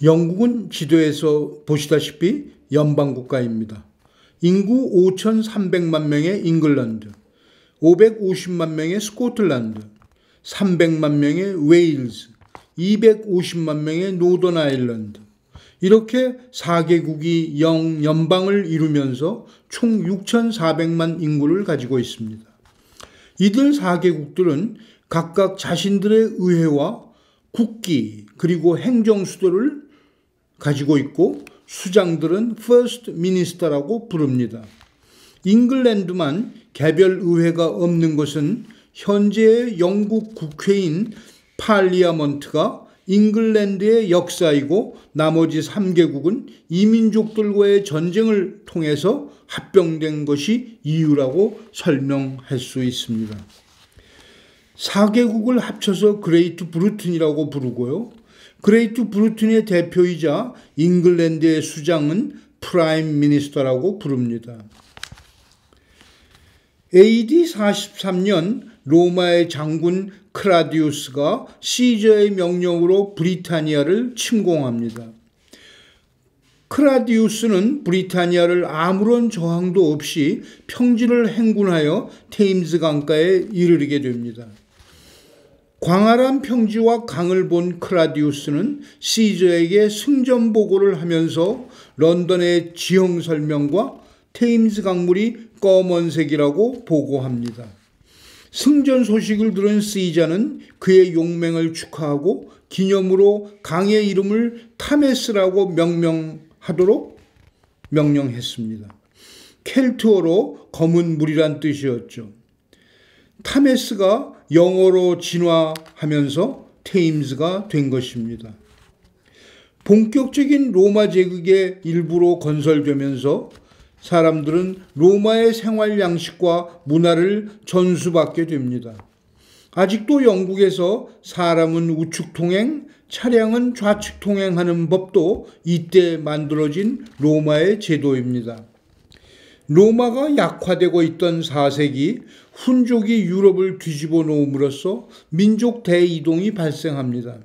영국은 지도에서 보시다시피 연방국가입니다. 인구 5,300만 명의 잉글랜드, 550만 명의 스코틀랜드, 300만 명의 웨일즈, 250만 명의 노던 아일랜드, 이렇게 4개국이 연방을 이루면서 총 6,400만 인구를 가지고 있습니다. 이들 4개국들은 각각 자신들의 의회와 국기 그리고 행정수도를 가지고 있고 수장들은 First Minister라고 부릅니다. 잉글랜드만 개별 의회가 없는 것은 현재의 영국 국회인 팔리아먼트가 잉글랜드의 역사이고 나머지 3개국은 이민족들과의 전쟁을 통해서 합병된 것이 이유라고 설명할 수 있습니다. 4개국을 합쳐서 그레이트 브리튼이라고 부르고요. 그레이트 브리튼의 대표이자 잉글랜드의 수장은 프라임 미니스터라고 부릅니다. AD 43년 로마의 장군 클라디우스가 시저의 명령으로 브리타니아를 침공합니다. 클라디우스는 브리타니아를 아무런 저항도 없이 평지를 행군하여 테임즈 강가에 이르게 됩니다. 광활한 평지와 강을 본 클라디우스는 시저에게 승전 보고를 하면서 런던의 지형 설명과 테임즈 강물이 검은색이라고 보고합니다. 승전 소식을 들은 시저는 그의 용맹을 축하하고 기념으로 강의 이름을 타메스라고 명명하도록 명령했습니다. 켈트어로 검은 물이란 뜻이었죠. 타메스가 영어로 진화하면서 테임즈가 된 것입니다. 본격적인 로마 제국의 일부로 건설되면서 사람들은 로마의 생활 양식과 문화를 전수받게 됩니다. 아직도 영국에서 사람은 우측 통행, 차량은 좌측 통행하는 법도 이때 만들어진 로마의 제도입니다. 로마가 약화되고 있던 4세기 훈족이 유럽을 뒤집어 놓음으로써 민족 대이동이 발생합니다.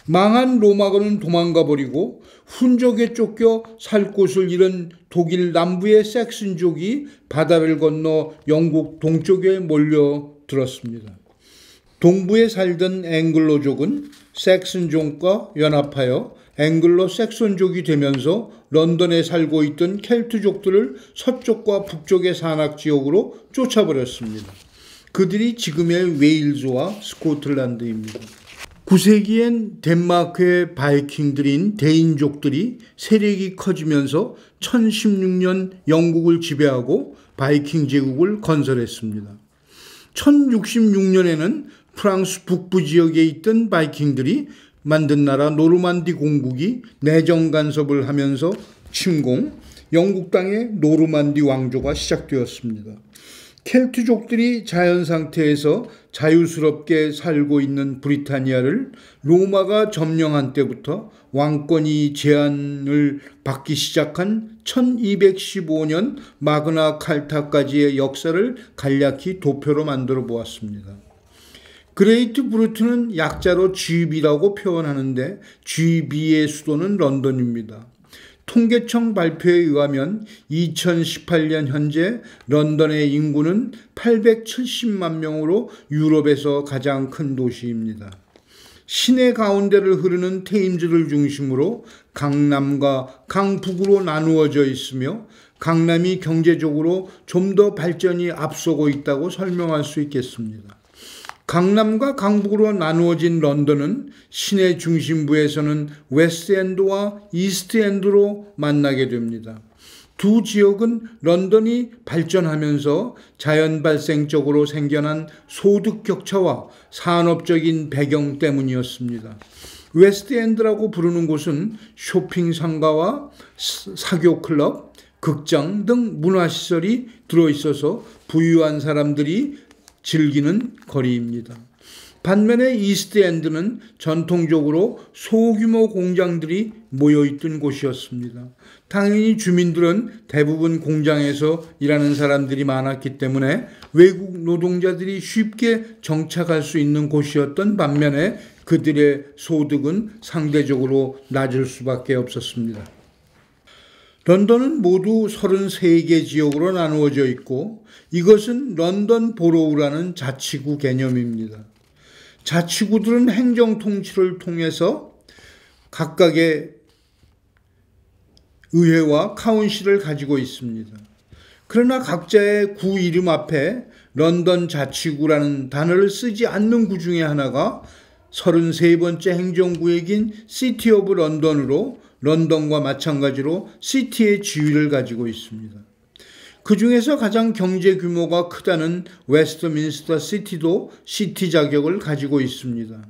망한 로마군은 도망가 버리고 훈족에 쫓겨 살 곳을 잃은 독일 남부의 섹슨족이 바다를 건너 영국 동쪽에 몰려들었습니다. 동부에 살던 앵글로족은 섹슨족과 연합하여 앵글로 섹슨족이 되면서 런던에 살고 있던 켈트족들을 서쪽과 북쪽의 산악지역으로 쫓아버렸습니다. 그들이 지금의 웨일즈와 스코틀랜드입니다. 9세기엔 덴마크의 바이킹들인 데인족들이 세력이 커지면서 1016년 영국을 지배하고 바이킹 제국을 건설했습니다. 1066년에는 프랑스 북부 지역에 있던 바이킹들이 만든 나라 노르만디 공국이 내정 간섭을 하면서 침공, 영국 땅의 노르만디 왕조가 시작되었습니다. 켈트족들이 자연 상태에서 자유스럽게 살고 있는 브리타니아를 로마가 점령한 때부터 왕권이 제한을 받기 시작한 1215년 마그나 칼타까지의 역사를 간략히 도표로 만들어 보았습니다. 그레이트 브리튼은 약자로 GB라고 표현하는데 GB의 수도는 런던입니다. 통계청 발표에 의하면 2018년 현재 런던의 인구는 870만 명으로 유럽에서 가장 큰 도시입니다. 시내 가운데를 흐르는 테임즈를 중심으로 강남과 강북으로 나누어져 있으며 강남이 경제적으로 좀 더 발전이 앞서고 있다고 설명할 수 있겠습니다. 강남과 강북으로 나누어진 런던은 시내 중심부에서는 웨스트엔드와 이스트엔드로 만나게 됩니다. 두 지역은 런던이 발전하면서 자연 발생적으로 생겨난 소득 격차와 산업적인 배경 때문이었습니다. 웨스트엔드라고 부르는 곳은 쇼핑 상가와 사교 클럽, 극장 등 문화시설이 들어있어서 부유한 사람들이 즐기는 거리입니다. 반면에 이스트엔드는 전통적으로 소규모 공장들이 모여있던 곳이었습니다. 당연히 주민들은 대부분 공장에서 일하는 사람들이 많았기 때문에 외국 노동자들이 쉽게 정착할 수 있는 곳이었던 반면에 그들의 소득은 상대적으로 낮을 수밖에 없었습니다. 런던은 모두 33개 지역으로 나누어져 있고 이것은 런던 보로우라는 자치구 개념입니다. 자치구들은 행정 통치를 통해서 각각의 의회와 카운실을 가지고 있습니다. 그러나 각자의 구 이름 앞에 런던 자치구라는 단어를 쓰지 않는 구 중에 하나가 33번째 행정구역인 시티 오브 런던으로 런던과 마찬가지로 시티의 지위를 가지고 있습니다. 그 중에서 가장 경제 규모가 크다는 웨스트민스터 시티도 시티 자격을 가지고 있습니다.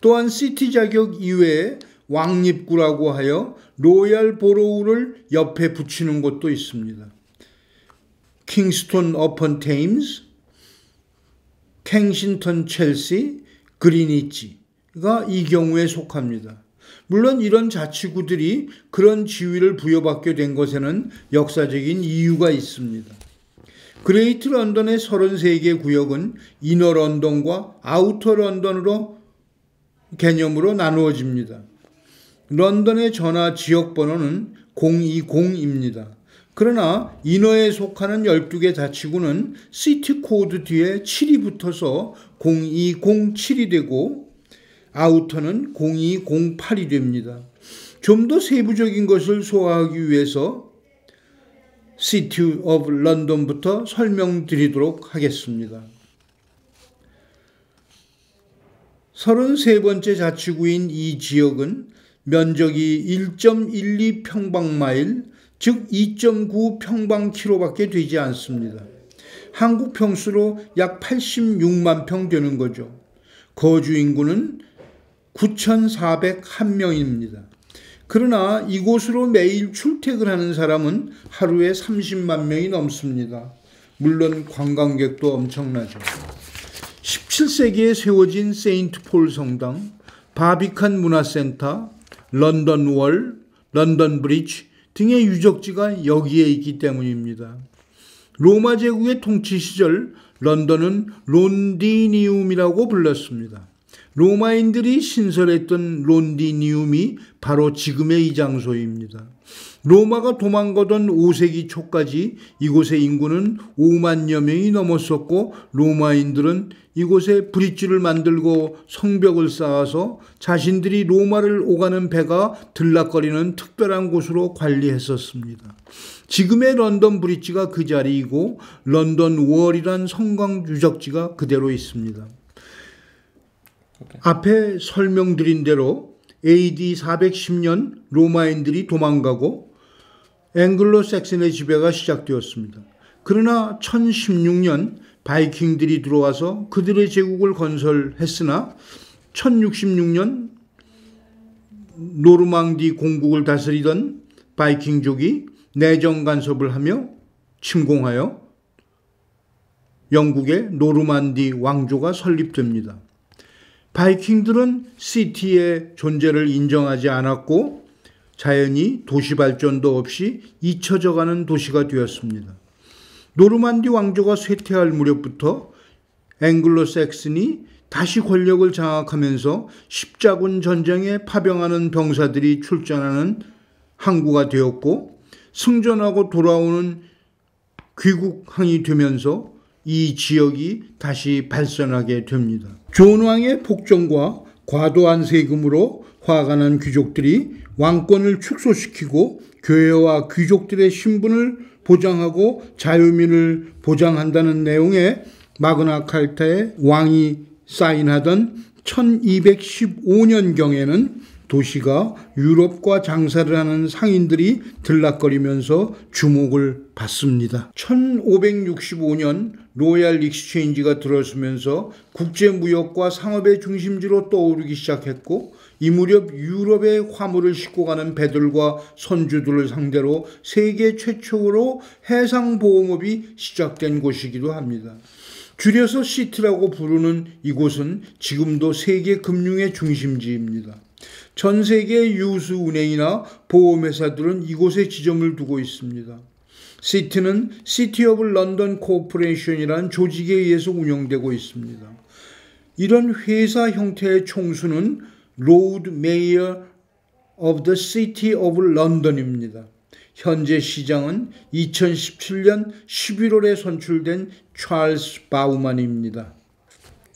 또한 시티 자격 이외에 왕립구라고 하여 로얄 보로우를 옆에 붙이는 곳도 있습니다. 킹스톤 어펀 테임스, 켄싱턴 첼시, 그리니치가 이 경우에 속합니다. 물론 이런 자치구들이 그런 지위를 부여받게 된 것에는 역사적인 이유가 있습니다. 그레이트 런던의 33개 구역은 이너 런던과 아우터 런던으로 개념으로 나누어집니다. 런던의 전화 지역 번호는 020입니다. 그러나 이너에 속하는 12개 자치구는 시티 코드 뒤에 7이 붙어서 0207이 되고 아우터는 0208이 됩니다. 좀 더 세부적인 것을 소화하기 위해서 시티 오브 런던부터 설명드리도록 하겠습니다. 33번째 자치구인 이 지역은 면적이 1.12 평방마일, 즉 2.9 평방키로밖에 되지 않습니다. 한국 평수로 약 86만 평 되는 거죠. 거주 인구는 9,401명입니다. 그러나 이곳으로 매일 출퇴근하는 사람은 하루에 30만 명이 넘습니다. 물론 관광객도 엄청나죠. 17세기에 세워진 세인트 폴 성당, 바비칸 문화센터, 런던 월, 런던 브리지 등의 유적지가 여기에 있기 때문입니다. 로마 제국의 통치 시절 런던은 론디니움이라고 불렀습니다. 로마인들이 신설했던 론디니움이 바로 지금의 이 장소입니다. 로마가 도망가던 5세기 초까지 이곳의 인구는 5만여 명이 넘었었고 로마인들은 이곳에 브릿지를 만들고 성벽을 쌓아서 자신들이 로마를 오가는 배가 들락거리는 특별한 곳으로 관리했었습니다. 지금의 런던 브릿지가 그 자리이고 런던 월이란 성곽 유적지가 그대로 있습니다. 앞에 설명드린 대로 AD 410년 로마인들이 도망가고 앵글로 삭슨의 지배가 시작되었습니다. 그러나 1016년 바이킹들이 들어와서 그들의 제국을 건설했으나 1066년 노르망디 공국을 다스리던 바이킹족이 내정 간섭을 하며 침공하여 영국의 노르만디 왕조가 설립됩니다. 바이킹들은 시티의 존재를 인정하지 않았고 자연히 도시 발전도 없이 잊혀져가는 도시가 되었습니다. 노르만디 왕조가 쇠퇴할 무렵부터 앵글로 삭슨이 다시 권력을 장악하면서 십자군 전쟁에 파병하는 병사들이 출전하는 항구가 되었고 승전하고 돌아오는 귀국항이 되면서 이 지역이 다시 발전하게 됩니다. 존 왕의 폭정과 과도한 세금으로 화가 난 귀족들이 왕권을 축소시키고 교회와 귀족들의 신분을 보장하고 자유민을 보장한다는 내용의 마그나 칼타에 왕이 사인하던 1215년경에는 도시가 유럽과 장사를 하는 상인들이 들락거리면서 주목을 받습니다. 1565년 로얄 익스체인지가 들어서면서 국제무역과 상업의 중심지로 떠오르기 시작했고 이 무렵 유럽의 화물을 싣고 가는 배들과 선주들을 상대로 세계 최초로 해상보험업이 시작된 곳이기도 합니다. 줄여서 시티라고 부르는 이곳은 지금도 세계 금융의 중심지입니다. 전 세계 유수 은행이나 보험회사들은 이곳에 지점을 두고 있습니다. 시티는 시티 오브 런던 코퍼레이션이라는 조직에 의해서 운영되고 있습니다. 이런 회사 형태의 총수는 로드 메이어 of the City of London입니다. 현재 시장은 2017년 11월에 선출된 찰스 바우만입니다.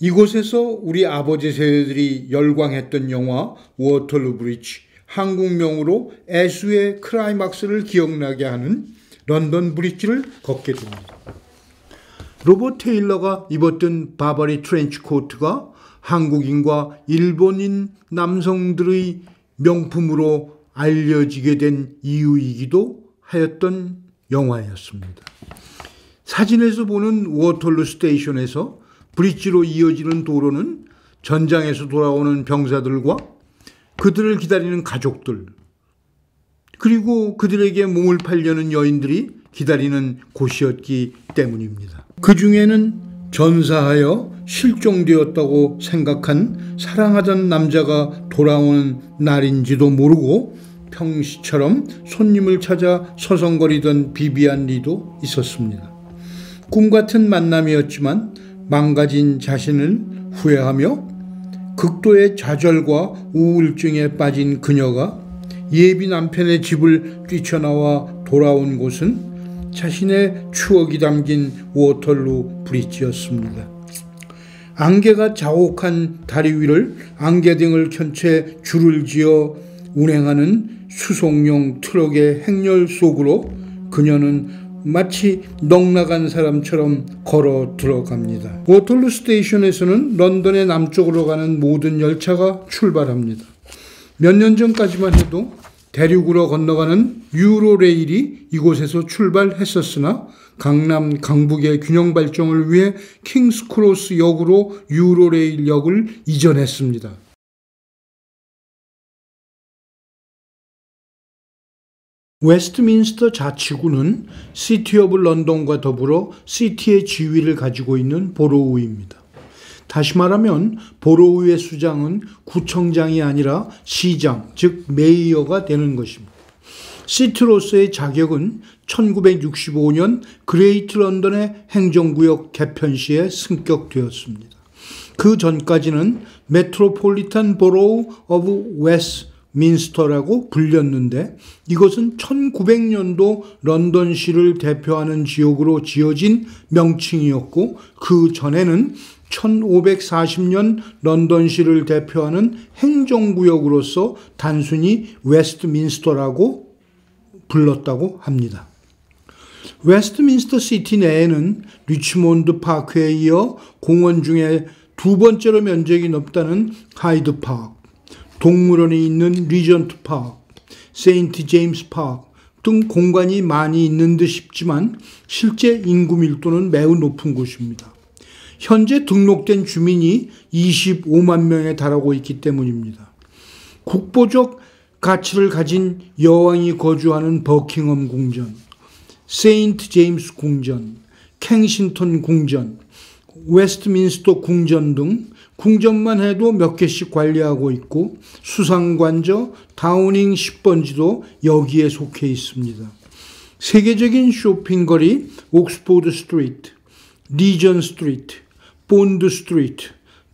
이곳에서 우리 아버지 세대들이 열광했던 영화 워털루 브리지, 한국명으로 애수의 클라이막스를 기억나게 하는 런던 브리지를 걷게 됩니다. 로버트 테일러가 입었던 바바리 트렌치 코트가 한국인과 일본인 남성들의 명품으로 알려지게 된 이유이기도 하였던 영화였습니다. 사진에서 보는 워털루 스테이션에서 브릿지로 이어지는 도로는 전장에서 돌아오는 병사들과 그들을 기다리는 가족들, 그리고 그들에게 몸을 팔려는 여인들이 기다리는 곳이었기 때문입니다. 그 중에는 전사하여 실종되었다고 생각한 사랑하던 남자가 돌아오는 날인지도 모르고 평시처럼 손님을 찾아 서성거리던 비비안 리도 있었습니다. 꿈같은 만남이었지만 망가진 자신을 후회하며 극도의 좌절과 우울증에 빠진 그녀가 예비 남편의 집을 뛰쳐나와 돌아온 곳은 자신의 추억이 담긴 워털루 브릿지였습니다. 안개가 자욱한 다리 위를 안개등을 켠 채 줄을 지어 운행하는 수송용 트럭의 행렬 속으로 그녀는 마치 넋나간 사람처럼 걸어 들어갑니다. 워털루 스테이션에서는 런던의 남쪽으로 가는 모든 열차가 출발합니다. 몇 년 전까지만 해도 대륙으로 건너가는 유로레일이 이곳에서 출발했었으나 강남 강북의 균형 발전을 위해 킹스크로스 역으로 유로레일 역을 이전했습니다. 웨스트민스터 자치구는 시티 오브 런던과 더불어 시티의 지위를 가지고 있는 보로우입니다. 다시 말하면 보로우의 수장은 구청장이 아니라 시장, 즉 메이어가 되는 것입니다. 시티로서의 자격은 1965년 그레이트 런던의 행정구역 개편 시에 승격되었습니다. 그 전까지는 메트로폴리탄 보로우 오브 웨스트민스터라고 불렸는데 이것은 1900년도 런던시를 대표하는 지역으로 지어진 명칭이었고 그 전에는 1540년 런던시를 대표하는 행정구역으로서 단순히 웨스트민스터라고 불렀다고 합니다. 웨스트민스터 시티 내에는 리치몬드 파크에 이어 공원 중에 두 번째로 면적이 넓다는 하이드 파크, 동물원이 있는 리전트 파크, 세인트 제임스 파크 등 공간이 많이 있는 듯 싶지만 실제 인구 밀도는 매우 높은 곳입니다. 현재 등록된 주민이 25만 명에 달하고 있기 때문입니다. 국보적 가치를 가진 여왕이 거주하는 버킹엄 궁전, 세인트 제임스 궁전, 캥싱턴 궁전, 웨스트민스터 궁전 등 궁전만 해도 몇 개씩 관리하고 있고 수상관저 다우닝 10번지도 여기에 속해 있습니다. 세계적인 쇼핑거리 옥스포드 스트리트, 리전 스트리트, 본드 스트리트,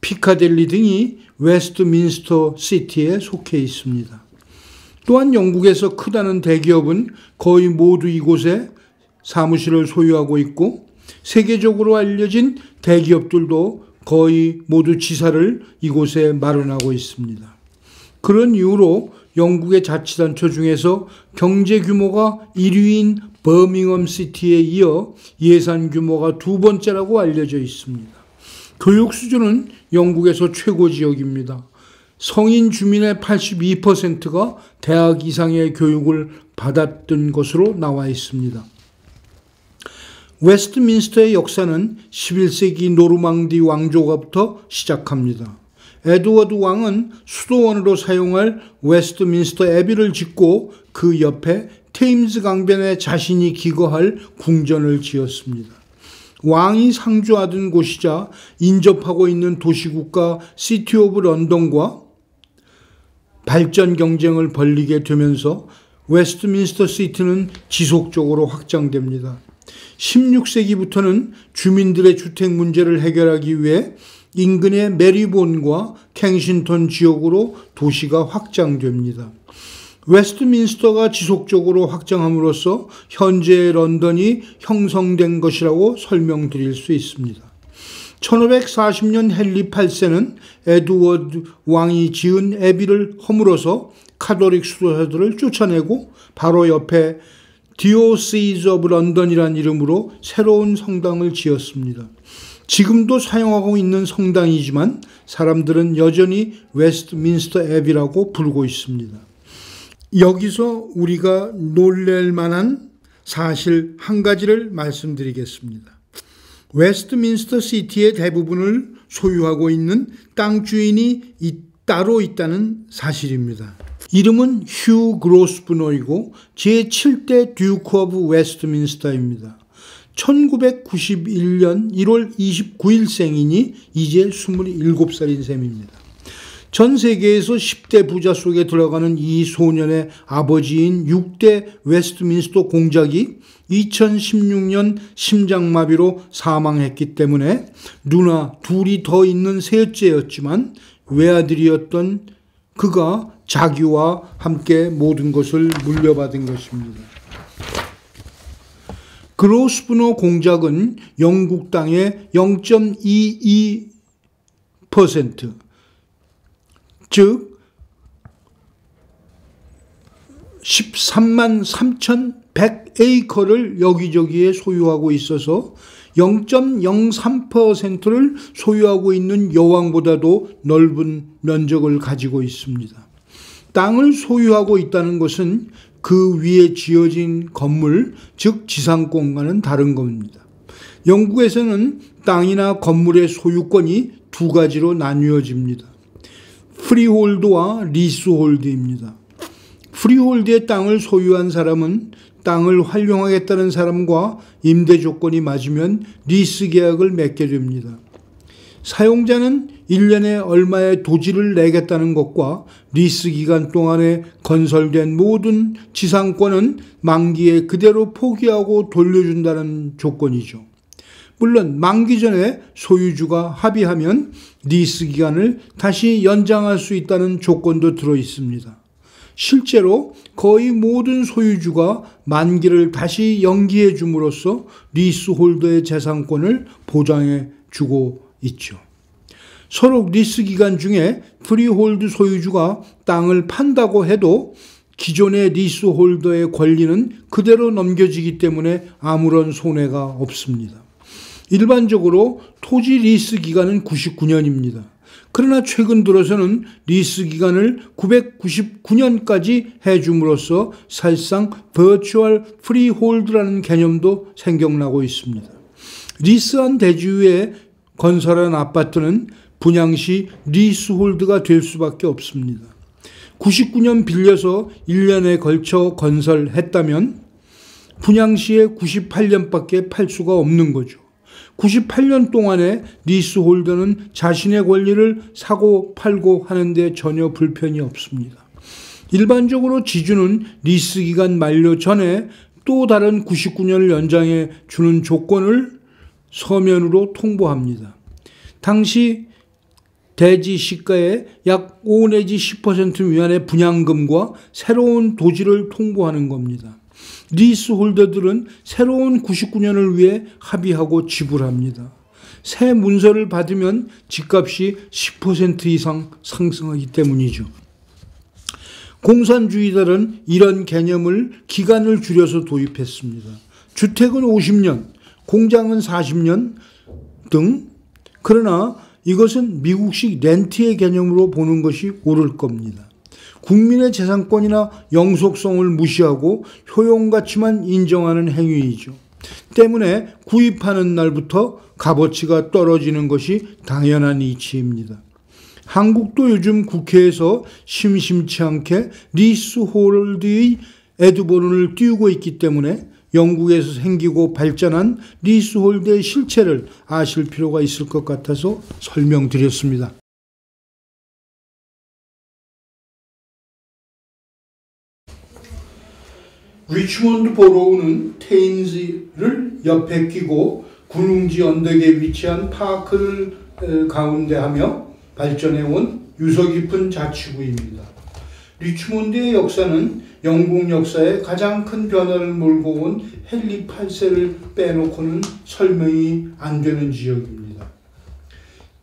피카델리 등이 웨스트민스터 시티에 속해 있습니다. 또한 영국에서 크다는 대기업은 거의 모두 이곳에 사무실을 소유하고 있고 세계적으로 알려진 대기업들도 거의 모두 지사를 이곳에 마련하고 있습니다. 그런 이유로 영국의 자치단체 중에서 경제 규모가 1위인 버밍엄 시티에 이어 예산 규모가 두 번째라고 알려져 있습니다. 교육 수준은 영국에서 최고 지역입니다. 성인 주민의 82%가 대학 이상의 교육을 받았던 것으로 나와 있습니다. 웨스트민스터의 역사는 11세기 노르망디 왕조가부터 시작합니다. 에드워드 왕은 수도원으로 사용할 웨스트민스터 애비를 짓고 그 옆에 테임스 강변에 자신이 기거할 궁전을 지었습니다. 왕이 상주하던 곳이자 인접하고 있는 도시국가 시티 오브 런던과 발전 경쟁을 벌이게 되면서 웨스트민스터 시티는 지속적으로 확장됩니다. 16세기부터는 주민들의 주택 문제를 해결하기 위해 인근의 메리본과 켄싱턴 지역으로 도시가 확장됩니다. 웨스트민스터가 지속적으로 확장함으로써 현재의 런던이 형성된 것이라고 설명드릴 수 있습니다. 1540년 헨리 8세는 에드워드 왕이 지은 애비를 허물어서 카톨릭 수도사들을 쫓아내고 바로 옆에 디오시즈 오브 런던이라는 이름으로 새로운 성당을 지었습니다. 지금도 사용하고 있는 성당이지만 사람들은 여전히 웨스트민스터 애비라고 부르고 있습니다. 여기서 우리가 놀랄 만한 사실 한 가지를 말씀드리겠습니다. 웨스트민스터 시티의 대부분을 소유하고 있는 땅 주인이 따로 있다는 사실입니다. 이름은 휴 그로스브너이고 제7대 듀크 오브 웨스트민스터입니다. 1991년 1월 29일생이니 이제 27살인 셈입니다. 전 세계에서 10대 부자 속에 들어가는 이 소년의 아버지인 6대 웨스트민스터 공작이 2016년 심장마비로 사망했기 때문에 누나 둘이 더 있는 셋째였지만 외아들이었던 그가 자기와 함께 모든 것을 물려받은 것입니다. 그로스브너 공작은 영국 땅의 0.22%, 즉 13만 3,100에이커를 여기저기에 소유하고 있어서 0.03%를 소유하고 있는 여왕보다도 넓은 면적을 가지고 있습니다. 땅을 소유하고 있다는 것은 그 위에 지어진 건물, 즉 지상권과는 다른 겁니다. 영국에서는 땅이나 건물의 소유권이 두 가지로 나뉘어집니다. 프리홀드와 리스홀드입니다. 프리홀드의 땅을 소유한 사람은 땅을 활용하겠다는 사람과 임대 조건이 맞으면 리스 계약을 맺게 됩니다. 사용자는 1년에 얼마의 도지를 내겠다는 것과 리스 기간 동안에 건설된 모든 지상권은 만기에 그대로 포기하고 돌려준다는 조건이죠. 물론 만기 전에 소유주가 합의하면 리스 기간을 다시 연장할 수 있다는 조건도 들어 있습니다. 실제로 거의 모든 소유주가 만기를 다시 연기해 줌으로써 리스홀더의 재산권을 보장해 주고 있죠. 서로 리스 기간 중에 프리홀드 소유주가 땅을 판다고 해도 기존의 리스홀더의 권리는 그대로 넘겨지기 때문에 아무런 손해가 없습니다. 일반적으로 토지 리스 기간은 99년입니다. 그러나 최근 들어서는 리스 기간을 999년까지 해줌으로써 사실상 버추얼 프리홀드라는 개념도 생겨나고 있습니다. 리스한 대지위에 건설한 아파트는 분양시 리스홀드가 될 수밖에 없습니다. 99년 빌려서 1년에 걸쳐 건설했다면 분양시에 98년밖에 팔 수가 없는 거죠. 98년 동안에 리스홀더는 자신의 권리를 사고 팔고 하는데 전혀 불편이 없습니다. 일반적으로 지주는 리스 기간 만료 전에 또 다른 99년을 연장해 주는 조건을 서면으로 통보합니다. 당시 대지 시가의 약 5 내지 10% 미만의 분양금과 새로운 도지를 통보하는 겁니다. 리스홀더들은 새로운 99년을 위해 합의하고 지불합니다. 새 문서를 받으면 집값이 10% 이상 상승하기 때문이죠. 공산주의자들은 이런 개념을 기간을 줄여서 도입했습니다. 주택은 50년, 공장은 40년 등. 그러나 이것은 미국식 렌트의 개념으로 보는 것이 옳을 겁니다. 국민의 재산권이나 영속성을 무시하고 효용가치만 인정하는 행위이죠. 때문에 구입하는 날부터 값어치가 떨어지는 것이 당연한 이치입니다. 한국도 요즘 국회에서 심심치 않게 리스홀드의 에드버런을 띄우고 있기 때문에 영국에서 생기고 발전한 리스홀드의 실체를 아실 필요가 있을 것 같아서 설명드렸습니다. 리치몬드 보로우는 테임즈를 옆에 끼고 군웅지 언덕에 위치한 파크를 가운데하며 발전해온 유서 깊은 자치구입니다. 리치몬드의 역사는 영국 역사에 가장 큰 변화를 몰고 온 헨리 8세를 빼놓고는 설명이 안 되는 지역입니다.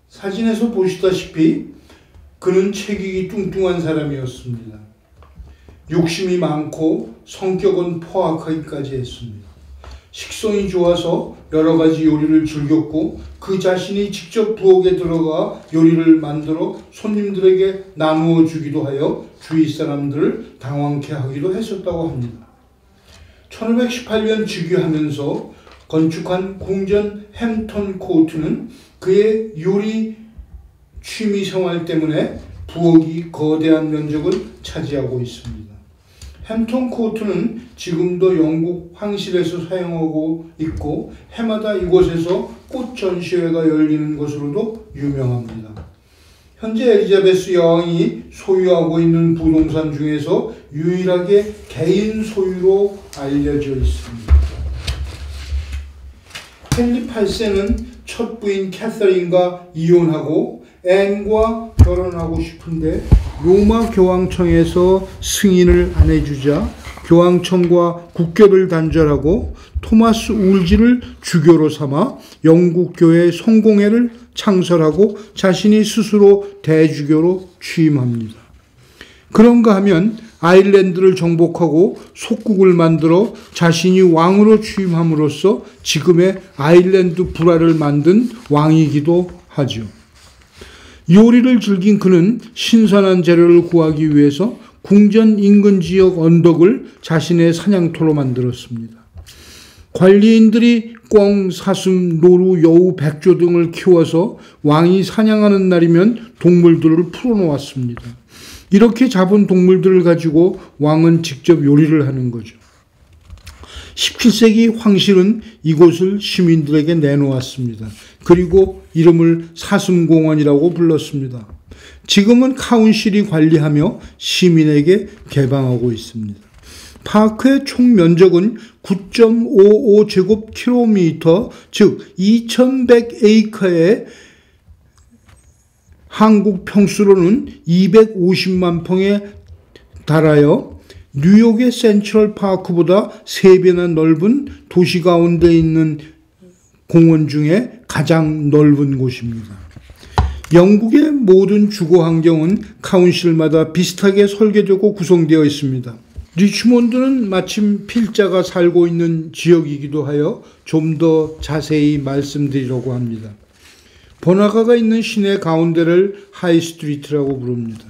사진에서 보시다시피 그는 체격이 뚱뚱한 사람이었습니다. 욕심이 많고 성격은 포악하기까지 했습니다. 식성이 좋아서 여러 가지 요리를 즐겼고 그 자신이 직접 부엌에 들어가 요리를 만들어 손님들에게 나누어 주기도 하여 주위 사람들을 당황케 하기도 했었다고 합니다. 1518년 즉위하면서 건축한 궁전 햄턴 코트는 그의 요리 취미 생활 때문에 부엌이 거대한 면적을 차지하고 있습니다. 햄턴 코트는 지금도 영국 황실에서 사용하고 있고 해마다 이곳에서 꽃 전시회가 열리는 것으로도 유명합니다. 현재 엘리자베스 여왕이 소유하고 있는 부동산 중에서 유일하게 개인 소유로 알려져 있습니다. 헨리 8세는 첫 부인 캐서린과 이혼하고 앤과 결혼하고 싶은데 로마 교황청에서 승인을 안 해주자 교황청과 국교를 단절하고 토마스 울지를 주교로 삼아 영국교회 성공회를 창설하고 자신이 스스로 대주교로 취임합니다. 그런가 하면 아일랜드를 정복하고 속국을 만들어 자신이 왕으로 취임함으로써 지금의 아일랜드 불화를 만든 왕이기도 하죠. 요리를 즐긴 그는 신선한 재료를 구하기 위해서 궁전 인근 지역 언덕을 자신의 사냥터로 만들었습니다. 관리인들이 꿩, 사슴, 노루, 여우, 백조 등을 키워서 왕이 사냥하는 날이면 동물들을 풀어놓았습니다. 이렇게 잡은 동물들을 가지고 왕은 직접 요리를 하는 거죠. 17세기 황실은 이곳을 시민들에게 내놓았습니다. 그리고 이름을 사슴공원이라고 불렀습니다. 지금은 카운실이 관리하며 시민에게 개방하고 있습니다. 파크의 총 면적은 9.55제곱킬로미터, 즉 2100에이커에 한국 평수로는 250만 평에 달하여 뉴욕의 센트럴 파크보다 3배나 넓은 도시 가운데 있는 공원 중에 가장 넓은 곳입니다. 영국의 모든 주거 환경은 카운실마다 비슷하게 설계되고 구성되어 있습니다. 리치몬드는 마침 필자가 살고 있는 지역이기도 하여 좀 더 자세히 말씀드리려고 합니다. 번화가가 있는 시내 가운데를 하이스트리트라고 부릅니다.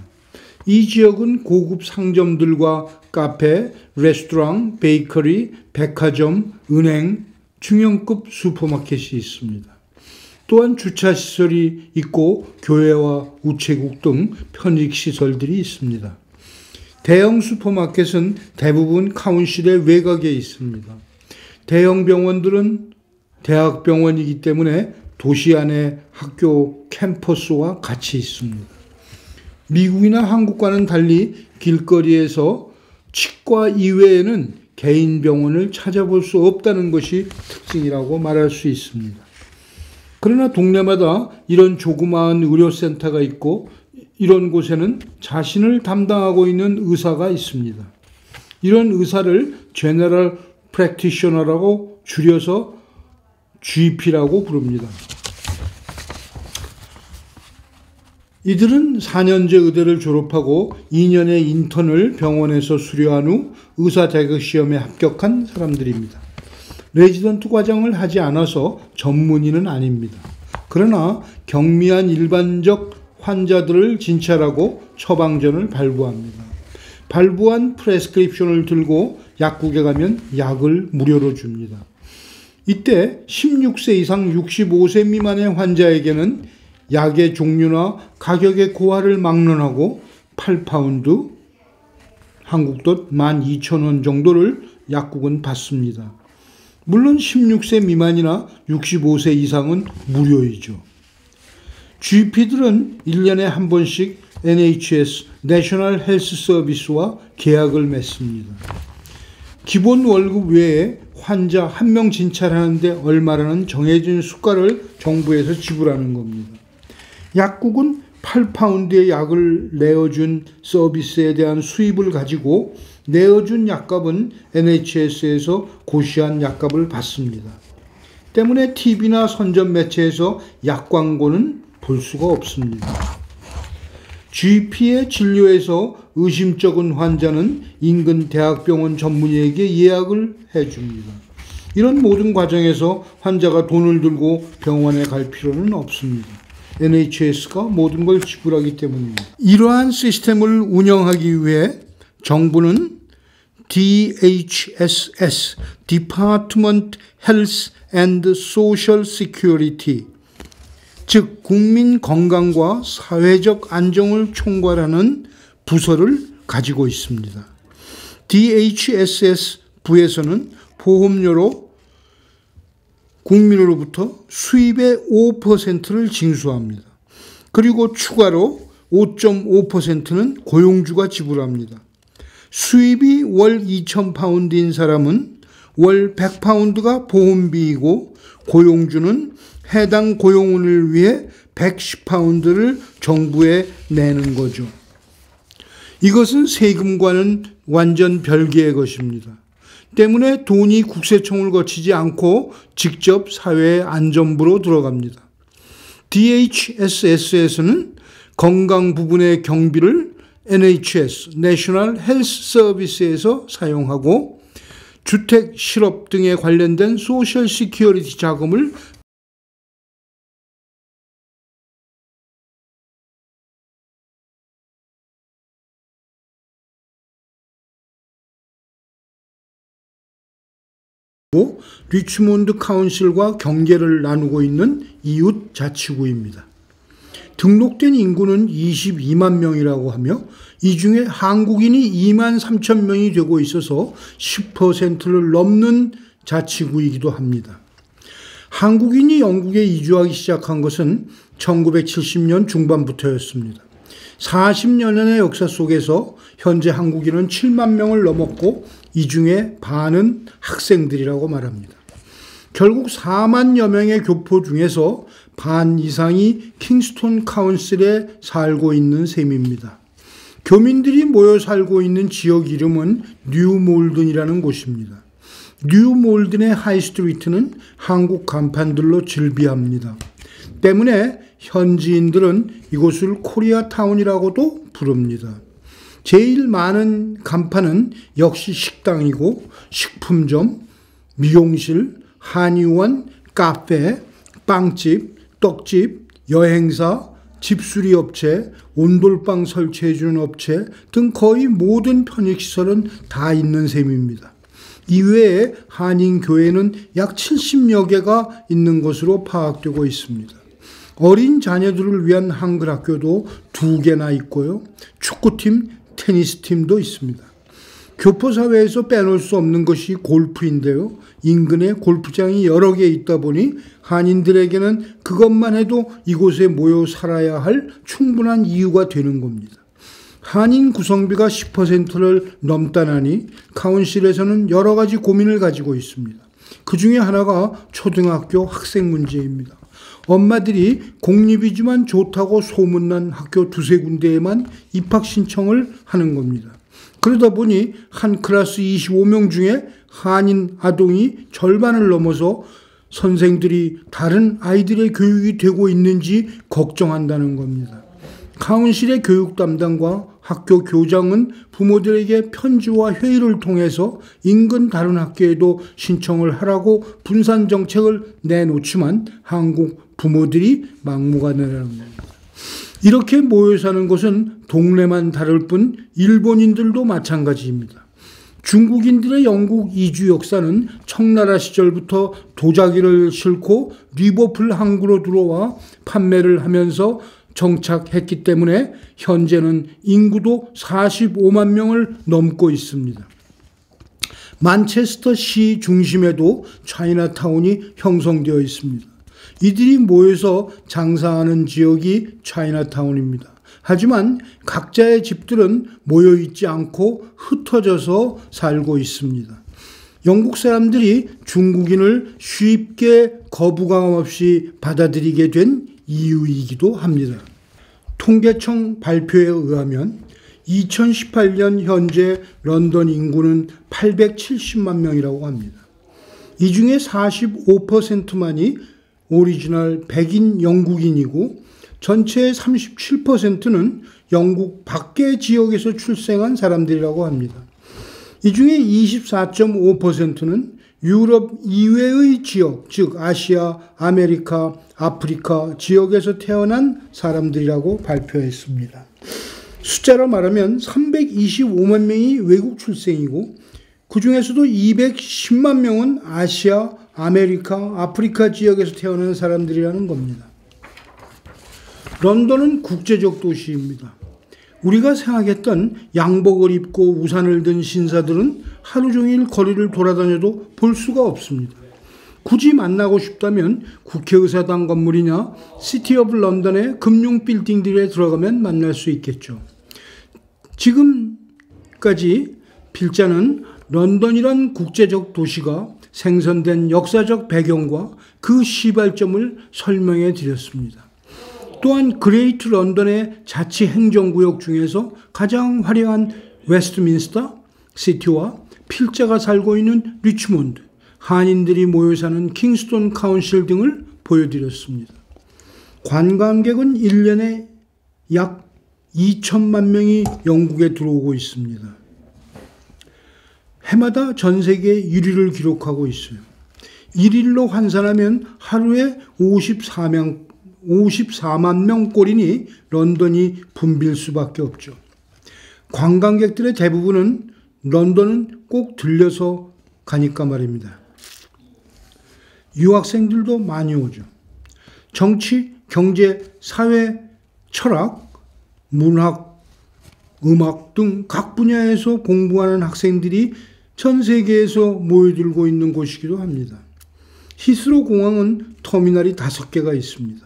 이 지역은 고급 상점들과 카페, 레스토랑, 베이커리, 백화점, 은행, 중형급 슈퍼마켓이 있습니다. 또한 주차시설이 있고 교회와 우체국 등 편익시설들이 있습니다. 대형 슈퍼마켓은 대부분 카운실의 외곽에 있습니다. 대형 병원들은 대학병원이기 때문에 도시 안에 학교 캠퍼스와 같이 있습니다. 미국이나 한국과는 달리 길거리에서 치과 이외에는 개인 병원을 찾아볼 수 없다는 것이 특징이라고 말할 수 있습니다. 그러나 동네마다 이런 조그마한 의료센터가 있고 이런 곳에는 자신을 담당하고 있는 의사가 있습니다. 이런 의사를 제너럴 프랙티셔너라고 줄여서 GP라고 부릅니다. 이들은 4년제 의대를 졸업하고 2년의 인턴을 병원에서 수료한 후 의사 자격 시험에 합격한 사람들입니다. 레지던트 과정을 하지 않아서 전문의는 아닙니다. 그러나 경미한 일반적 환자들을 진찰하고 처방전을 발부합니다. 발부한 프레스크립션을 들고 약국에 가면 약을 무료로 줍니다. 이때 16세 이상 65세 미만의 환자에게는 약의 종류나 가격의 고하를 막론하고 8파운드, 한국 돈 12,000원 정도를 약국은 받습니다. 물론 16세 미만이나 65세 이상은 무료이죠. GP들은 1년에 한 번씩 NHS, 내셔널 헬스 서비스와 계약을 맺습니다. 기본 월급 외에 환자 한 명 진찰하는데 얼마라는 정해진 수가를 정부에서 지불하는 겁니다. 약국은 8파운드의 약을 내어준 서비스에 대한 수입을 가지고 내어준 약값은 NHS에서 고시한 약값을 받습니다. 때문에 TV나 선전 매체에서 약 광고는 볼 수가 없습니다. GP의 진료에서 의심적인 환자는 인근 대학병원 전문의에게 예약을 해줍니다. 이런 모든 과정에서 환자가 돈을 들고 병원에 갈 필요는 없습니다. NHS가 모든 걸 지불하기 때문입니다. 이러한 시스템을 운영하기 위해 정부는 DHSS, Department Health and Social Security, 즉 국민 건강과 사회적 안정을 총괄하는 부서를 가지고 있습니다. DHSS 부에서는 보험료로 국민으로부터 수입의 5%를 징수합니다. 그리고 추가로 5.5%는 고용주가 지불합니다. 수입이 월 2,000파운드인 사람은 월 100파운드가 보험비이고 고용주는 해당 고용원을 위해 110파운드를 정부에 내는 거죠. 이것은 세금과는 완전 별개의 것입니다. 때문에 돈이 국세청을 거치지 않고 직접 사회안전부로 들어갑니다. DHSS에서는 건강 부분의 경비를 NHS, National Health Service에서 사용하고 주택, 실업 등에 관련된 소셜 시큐리티 자금을 리치몬드 카운실과 경계를 나누고 있는 이웃 자치구입니다. 등록된 인구는 22만 명이라고 하며 이 중에 한국인이 2만 3천 명이 되고 있어서 10%를 넘는 자치구이기도 합니다. 한국인이 영국에 이주하기 시작한 것은 1970년 중반부터였습니다. 40년의 역사 속에서 현재 한국인은 7만 명을 넘었고 이 중에 반은 학생들이라고 말합니다. 결국 4만여 명의 교포 중에서 반 이상이 킹스톤 카운슬에 살고 있는 셈입니다. 교민들이 모여 살고 있는 지역 이름은 뉴몰든이라는 곳입니다. 뉴몰든의 하이스트리트는 한국 간판들로 즐비합니다. 때문에 현지인들은 이곳을 코리아타운이라고도 부릅니다. 제일 많은 간판은 역시 식당이고 식품점, 미용실, 한의원, 카페, 빵집, 떡집, 여행사, 집수리업체, 온돌방 설치해주는 업체 등 거의 모든 편익시설은 다 있는 셈입니다. 이외에 한인교회는 약 70여 개가 있는 것으로 파악되고 있습니다. 어린 자녀들을 위한 한글 학교도 2개나 있고요. 축구팀, 테니스팀도 있습니다. 교포사회에서 빼놓을 수 없는 것이 골프인데요. 인근에 골프장이 여러 개 있다 보니 한인들에게는 그것만 해도 이곳에 모여 살아야 할 충분한 이유가 되는 겁니다. 한인 구성비가 10%를 넘다나니 카운실에서는 여러 가지 고민을 가지고 있습니다. 그 중에 하나가 초등학교 학생 문제입니다. 엄마들이 공립이지만 좋다고 소문난 학교 2-3군데에만 입학 신청을 하는 겁니다. 그러다 보니 한 클래스 25명 중에 한인 아동이 절반을 넘어서 선생들이 다른 아이들의 교육이 되고 있는지 걱정한다는 겁니다. 카운실의 교육 담당과 학교 교장은 부모들에게 편지와 회의를 통해서 인근 다른 학교에도 신청을 하라고 분산 정책을 내놓지만 한국 부모들이 막무가내라는 겁니다. 이렇게 모여 사는 것은 동네만 다를 뿐 일본인들도 마찬가지입니다. 중국인들의 영국 이주 역사는 청나라 시절부터 도자기를 싣고 리버풀 항구로 들어와 판매를 하면서 정착했기 때문에 현재는 인구도 45만 명을 넘고 있습니다. 만체스터 시 중심에도 차이나타운이 형성되어 있습니다. 이들이 모여서 장사하는 지역이 차이나타운입니다. 하지만 각자의 집들은 모여 있지 않고 흩어져서 살고 있습니다. 영국 사람들이 중국인을 쉽게 거부감 없이 받아들이게 된 이유이기도 합니다. 통계청 발표에 의하면 2018년 현재 런던 인구는 870만 명이라고 합니다. 이 중에 45%만이 오리지널 백인 영국인이고 전체의 37%는 영국 밖의 지역에서 출생한 사람들이라고 합니다. 이 중에 24.5%는 유럽 이외의 지역, 즉 아시아, 아메리카, 아프리카 지역에서 태어난 사람들이라고 발표했습니다. 숫자로 말하면 325만 명이 외국 출생이고 그 중에서도 210만 명은 아시아, 아메리카, 아프리카 지역에서 태어난 사람들이라는 겁니다. 런던은 국제적 도시입니다. 우리가 생각했던 양복을 입고 우산을 든 신사들은 하루 종일 거리를 돌아다녀도 볼 수가 없습니다. 굳이 만나고 싶다면 국회의사당 건물이나 시티 오브 런던의 금융 빌딩들에 들어가면 만날 수 있겠죠. 지금까지 필자는 런던이란 국제적 도시가 생성된 역사적 배경과 그 시발점을 설명해 드렸습니다. 또한 그레이트 런던의 자치 행정구역 중에서 가장 화려한 웨스트민스터 시티와 필자가 살고 있는 리치몬드, 한인들이 모여 사는 킹스톤 카운실 등을 보여드렸습니다. 관광객은 1년에 약 2천만 명이 영국에 들어오고 있습니다. 해마다 전 세계 1위를 기록하고 있어요. 1일로 환산하면 하루에 54만 명꼴이니 런던이 붐빌 수밖에 없죠. 관광객들의 대부분은 런던은 꼭 들려서 가니까 말입니다. 유학생들도 많이 오죠. 정치, 경제, 사회, 철학, 문학, 음악 등 각 분야에서 공부하는 학생들이 전 세계에서 모여들고 있는 곳이기도 합니다. 히스로 공항은 터미널이 5개가 있습니다.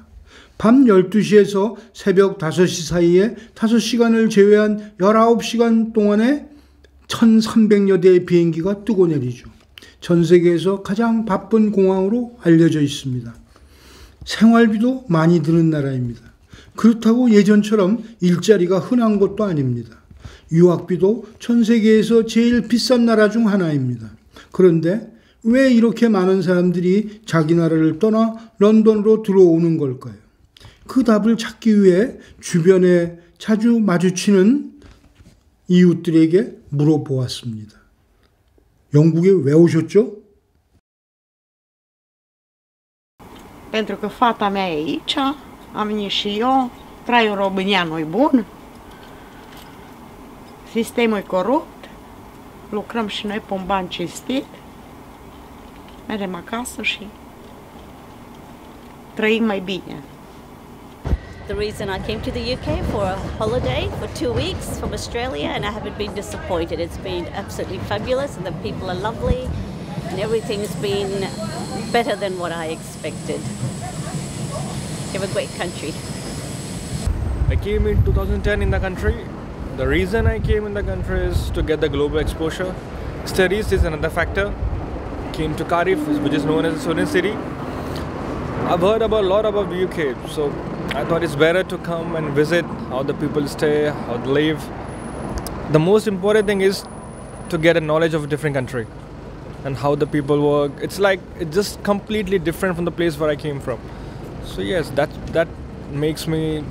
밤 12시에서 새벽 5시 사이에 5시간을 제외한 19시간 동안에 1300여 대의 비행기가 뜨고 내리죠. 전 세계에서 가장 바쁜 공항으로 알려져 있습니다. 생활비도 많이 드는 나라입니다. 그렇다고 예전처럼 일자리가 흔한 것도 아닙니다. 유학비도 전 세계에서 제일 비싼 나라 중 하나입니다. 그런데 왜 이렇게 많은 사람들이 자기 나라를 떠나 런던으로 들어오는 걸까요? 그 답을 찾기 위해 주변에 자주 마주치는 이웃들에게 물어보았습니다. 영국에 왜 오셨죠? Pentru că fata mea e aici, am venit și eu, traiul în România nu-i bun, sistemul e corupt, lucrăm și noi pe un ban cinstit, mergem acasă și trăim mai bine. The reason I came to the UK for a holiday for 2 weeks from Australia, and I haven't been disappointed. It's been absolutely fabulous, and the people are lovely, and everything's been better than what I expected. You have a great country. I came in 2010 in the country. The reason I came in the country is to get the global exposure. Studies is another factor. Came to Cardiff, which is known as a student city. I've heard a lot about the UK, so I thought it's better to come and visit how the people stay, how they live. The most important thing is to get a knowledge of a different country and how the people work. It's just completely different from the place where I came from. So yes, that makes me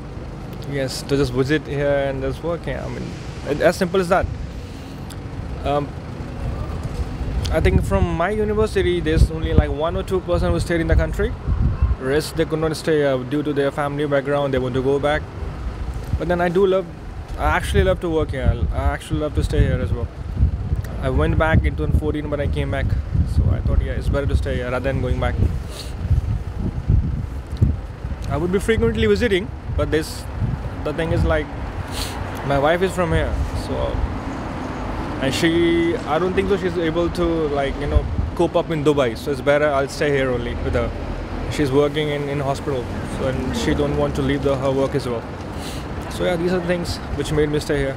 to just visit here and just work here. I mean, as simple as that. I think from my university, there's only like 1 or 2% who stayed in the country. Rest they could not stay due to their family background. They want to go back. But then I actually love to work here. I actually love to stay here as well. I went back in 2014, but I came back. So I thought, it's better to stay here rather than going back. I would be frequently visiting, but the thing is like, my wife is from here, so and I don't think so she's able to cope up in Dubai, so it's better I'll stay here only with her. She's working in hospital, so, and she don't want to leave her work as well. So yeah, these are the things which made me stay here.